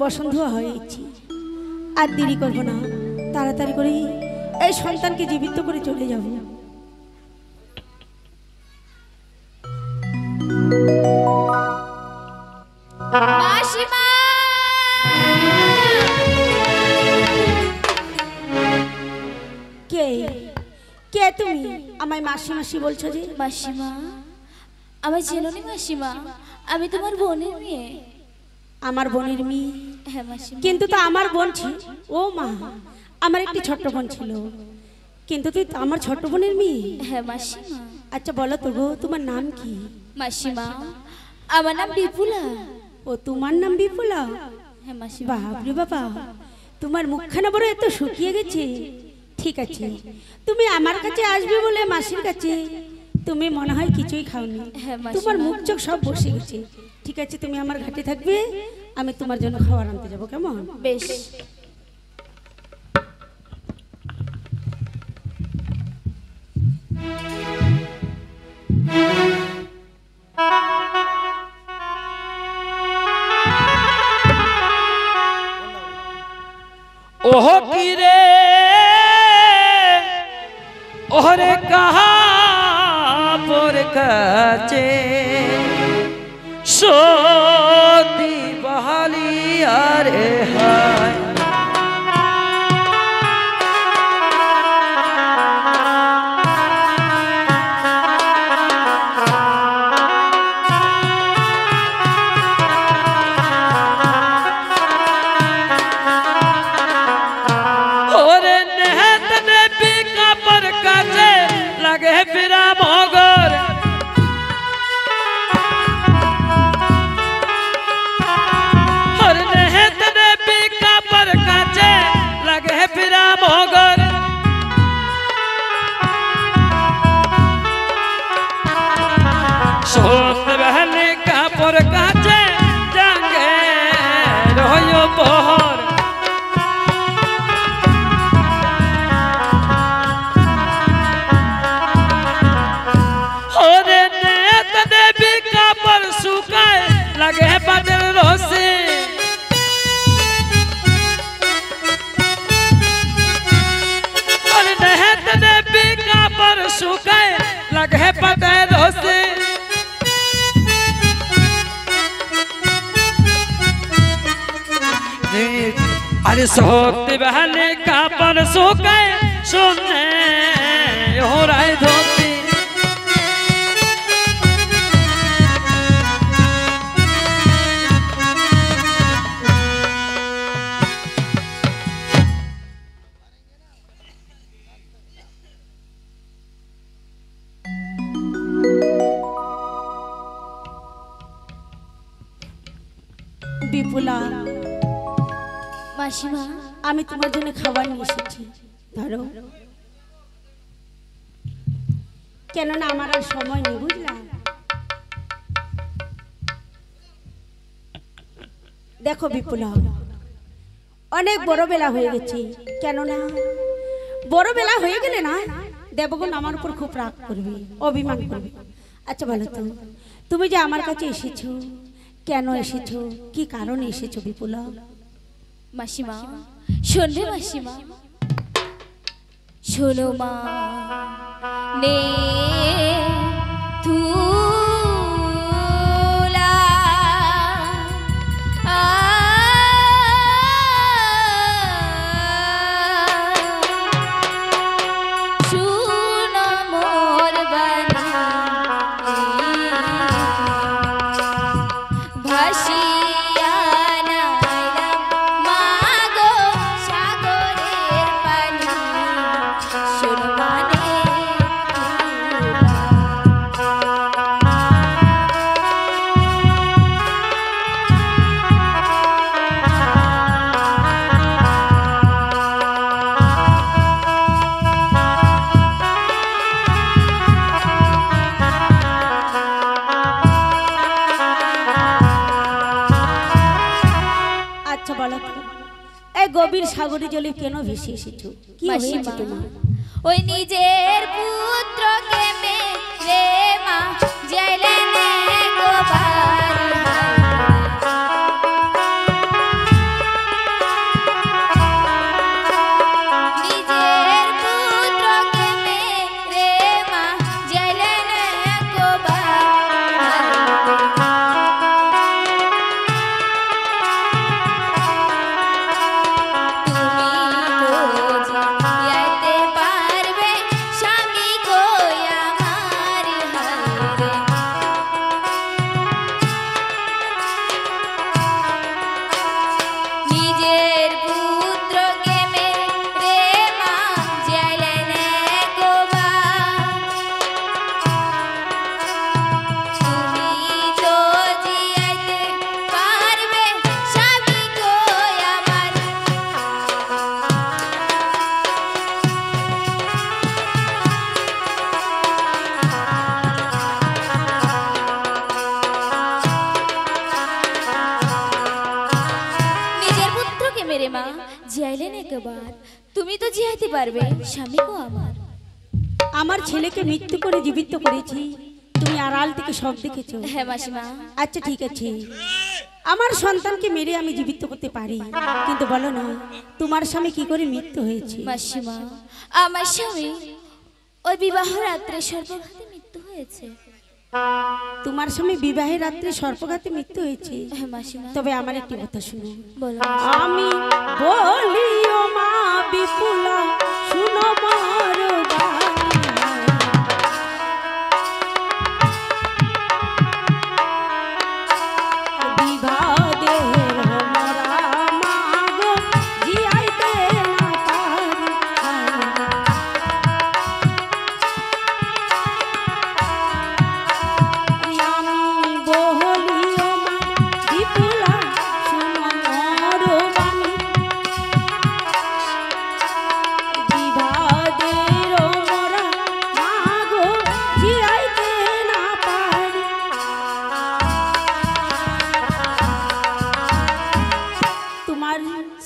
বসন্ত হয়েছি, আর দেরি করবো না, তাড়াতাড়ি করে এই সন্তানকে জীবিত করে চলে যাব। মাসিমা, কে কে তুমি আমায় মাসি মাসি বলছো যে? মাসিমা আমার চেননি মাসিমা, আমি তোমার বোনের মেয়ে। আমার বোনের মেয়ে? হ্যাঁ মাসিমা। কিন্তু তো আমার বোন ছিল। ও মা, আমার একটি ছোট্ট বোন ছিল, কিন্তু তুই আমার ছোট্ট বোনের মেয়ে? হ্যাঁ মাসিমা। আচ্ছা বলো তো গো, তোমার নাম কি? মাসিমা আমার নাম বিপুলা। ও তোমার নাম বিপুলা? হ্যাঁ মাসিমা। বাপরে বাবা, তোমার মুখখানা বড় এত শুকিয়ে গেছে। ঠিক আছে, তুমি আমার কাছে আসবে বলে মাসির কাছে তুমি মনে হয় কিছুই খাওনি, তোমার মুখ চোখ সব বসে গেছে। ঠিক আছে, তুমি আমার ঘাটে থাকবে, আমি তোমার জন্য খাবার আনতে যাবো, কেমন? বেশ। ओह की रे ओहरे कहा पर काचे सोती बहाली अरे हाय फिरा मगर हर नेहत ने पीका पर काचे लगे फिरा मगर सोत बहले का पर काचे जांगे रोयो पहर लगे बदल रोसे और नहत ने बीका पर सुखाए लगे बदल रोसे अरे सोते बहने का पर सुखाए सुनने हो रहा है धोती বিপুলা। মাসিমা আমি তোমার জন্য খাবার নিয়ে এসেছি, ধরো। কেননা আমার আর সময় নেই, বুঝলা? দেখো বিপুলা, অনেক বড় বেলা হয়ে গেছে, কেননা বড় বেলা হয়ে গেলে না দেবগণ আমার উপর খুব রাগ করবে, অভিমান করবে। আচ্ছা বলো তো, তুমি যে আমার কাছে এসেছো, কেন এসেছো, কি কারণে এসেছো বিপুলা? মাসিমা শোনবে মাসিমা, শোনো মা নে তুলা শুনো মোর বাণী ভাসি গভীর সাগরে জলে কেন ভেসে এসেছো, কি হয়েছে তোমার? ওই নিজের পুত্রকে মেরে মা জেলেনে গোবার মেরে মা জিয়াইলেন একবার, তুমি তো জিয়াইতে পারবে স্বামীকেও আমার। আমার ছেলেকে মৃত্যু করে জীবিত করেছি, তুমি আড়াল থেকে সব দেখেছো। হ্যাঁ মাসিমা। আচ্ছা ঠিক আছে, আমার সন্তানকে মেরে আমি জীবিত করতে পারি, কিন্তু বলো না তোমার স্বামী কি করে মৃত্যু হয়েছে? মাসিমা, আমার স্বামী ওই বিবাহ রাত্রে সর্বঘাতে মৃত্যু হয়েছে। তোমার স্বামী বিবাহের রাত্রে সর্পঘাতে মৃত্যু হয়েছে? হ্যাঁ মাসিমা। তবে আমার একটি কথা শুনো। বলো। আমি বলি ও মা বিপুলা, শুনো মোর বাণী। বিবাদের মোরা মাগো জিয়াইতে না পারি। আমি বলি ও মা বিপুলা, শুনো মোর বাণী। বিবাদের মোরা মাগো জিয়াইতে না পারি। তোমার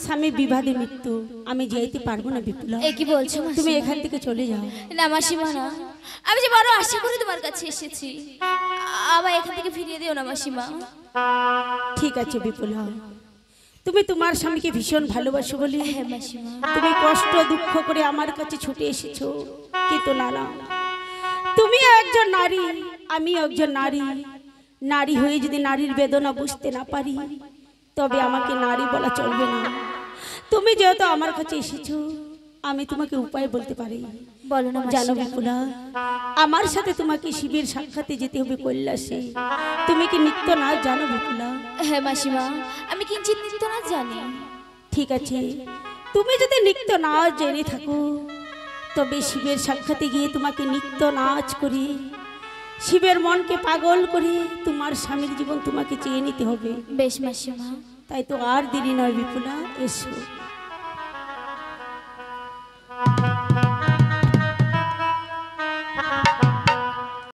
স্বামী বিবাদে মৃত্যু, আমি যাইতে পারবো না বিপুলা। এ কি বলছো মাসিমা? তুমি এখান থেকে চলে যাও। না মাসিমা না, আমি যে বড় আশা করে তোমার কাছে এসেছি, আবার এখান থেকে ফিরিয়ে দিও না মাসিমা। ঠিক আছে বিপুলা, তুমি তোমার স্বামীকে ভীষণ ভালোবাসো বলে হ্যাঁ মাসিমা। তুমি কষ্ট দুঃখ করে আমার কাছে ছুটে এসেছো, কিন্তু না না, তুমি একজন নারী, আমি একজন নারী। নারী হয়ে যদি নারীর বেদনা বুঝতে না পারি, তবে আমাকে নারী বলা চলবে না। তুমি যেহেতু আমার কাছে এসেছো, আমি তোমাকে উপায় বলতে পারি। বলো না জানো মাসিমা। বিপুলা, আমার সাথে তোমাকে শিবের সাক্ষাতে যেতে হবে কৈলাসে। তুমি কি নৃত্য নাচ জানো বিপুলা? হ্যাঁ মাসিমা, আমি কিঞ্চিত নৃত্য নাচ জানি। ঠিক আছে, তুমি যদি নৃত্য নাচ জেনে থাকো, তবে শিবের সাক্ষাতে গিয়ে তোমাকে নৃত্য নাচ করে শিবের মনকে পাগল করে তোমার স্বামীর জীবন তোমাকে চেয়ে নিতে হবে। বেশ মাসিমা। তাই তো আর দেরি নয় বিপুলা, এসো।